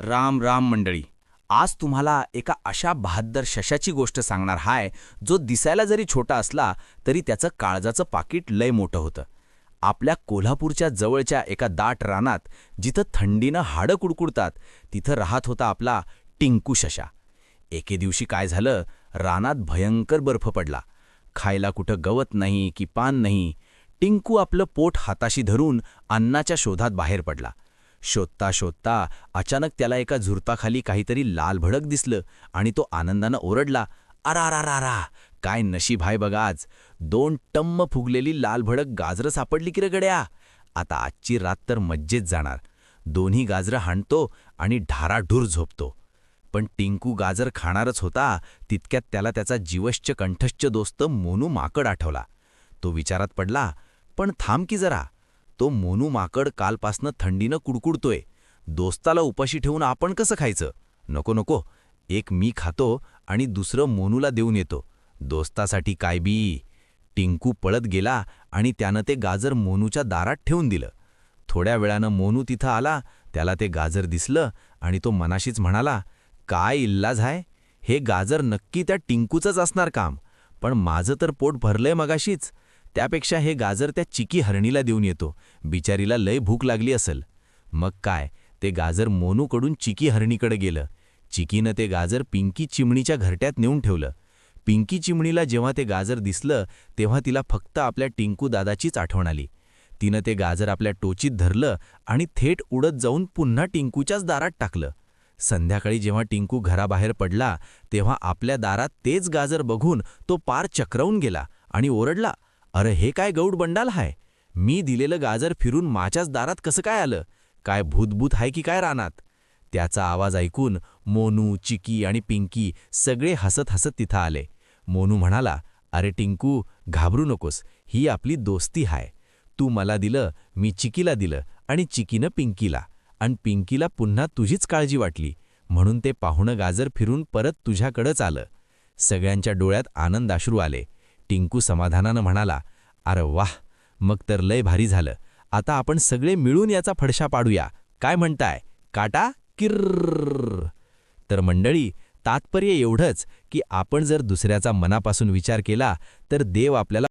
राम राम मंडळी. आज तुम्हाला एका अशा बहाद्दर शशाची गोष्ट सांगणार हाय, जो दिसायला जरी छोटा असला तरी त्याचं काळजाचं पाकीट लय मोठं होतं. आपल्या कोल्हापूरच्या जवळच्या एका दाट रानात, जिथं थंडीनं हाडं कुडकुडतात, तिथं राहत होता आपला टिंकू शशा. एके दिवशी काय झालं, रानात भयंकर बर्फ पडला. खायला कुठं गवत नाही की पान नाही. टिंकू आपलं पोट हाताशी धरून अन्नाच्या शोधात बाहेर पडला. शोधता शोधता अचानक त्याला एका झुरपाखाली काहीतरी लालभडक दिसलं आणि तो आनंदानं ओरडला, अरारारारा, काय नशीब आहे बघा आज. 2 टम्म फुगलेली लालभडक गाजरं सापडली की रे गड्या. आता आजची रात तर मज्जेत जाणार. दोन्ही गाजरं हाणतो आणि ढाराढूर झोपतो. पण टिंकू गाजर खाणारच होता, तितक्यात त्याला त्याचा जीवश्च कंठश्च दोस्त मोनू माकड आठवला. तो विचारात पडला, पण थांब की जरा. तो मोनू माकड कालपासनं थंडीनं कुडकुडतोय. दोस्ताला उपाशी ठेवून आपण कसं खायचं? नको नको, एक मी खातो आणि दुसरं मोनूला देऊन येतो. दोस्तासाठी काय बी. टिंकू पळत गेला आणि त्यानं ते गाजर मोनूच्या दारात ठेवून दिलं. थोड्या वेळानं मोनू तिथं आला. त्याला ते गाजर दिसलं आणि तो मनाशीच म्हणाला, काय इल्लाज आहे, हे गाजर नक्की त्या टिंकूचंच असणार काम. पण माझं तर पोट भरलंय मगाशीच. त्यापेक्षा हे गाजर त्या चिकी हरणीला देऊन येतो. बिचारीला लय भूक लागली असेल. मग काय, ते गाजर मोनूकडून चिकी हरणीकडे गेलं. चिकीनं ते गाजर पिंकी चिमणीच्या घरट्यात नेऊन ठेवलं. पिंकी चिमणीला जेव्हा ते गाजर दिसलं, तेव्हा तिला फक्त आपल्या टिंकू दादाचीच आठवण आली. तिनं ते गाजर आपल्या टोचीत धरलं आणि थेट उडत जाऊन पुन्हा टिंकूच्याच दारात टाकलं. संध्याकाळी जेव्हा टिंकू घराबाहेर पडला, तेव्हा आपल्या दारात तेच गाजर बघून तो पार चक्रावून गेला आणि ओरडला, अरे हे काय गौड बंडाल हाय. मी दिलेलं गाजर फिरून माझ्याच दारात कसं काय आलं? काय भूतभूत आहे की काय रानात? त्याचा आवाज ऐकून मोनू, चिकी आणि पिंकी सगळे हसत हसत तिथं आले. मोनू म्हणाला, अरे टिंकू, घाबरू नकोस, ही आपली दोस्ती हाय. तू मला दिलं, मी चिकीला दिलं आणि चिकीनं पिंकीला, आणि पिंकीला पुन्हा तुझीच काळजी वाटली म्हणून ते पाहुणं गाजर फिरून परत तुझ्याकडंच आलं. सगळ्यांच्या डोळ्यात आनंदाश्रू आले. टिंकू समाधानानं म्हणाला, अरे वाह, मग तर लय भारी झालं. आता आपण सगळे मिळून याचा फडशा पाडूया. काय म्हणताय? काटा किर्र. तर मंडळी, तात्पर्य एवढंच की आपण जर दुसऱ्याचा मनापासून विचार केला तर देव आपल्याला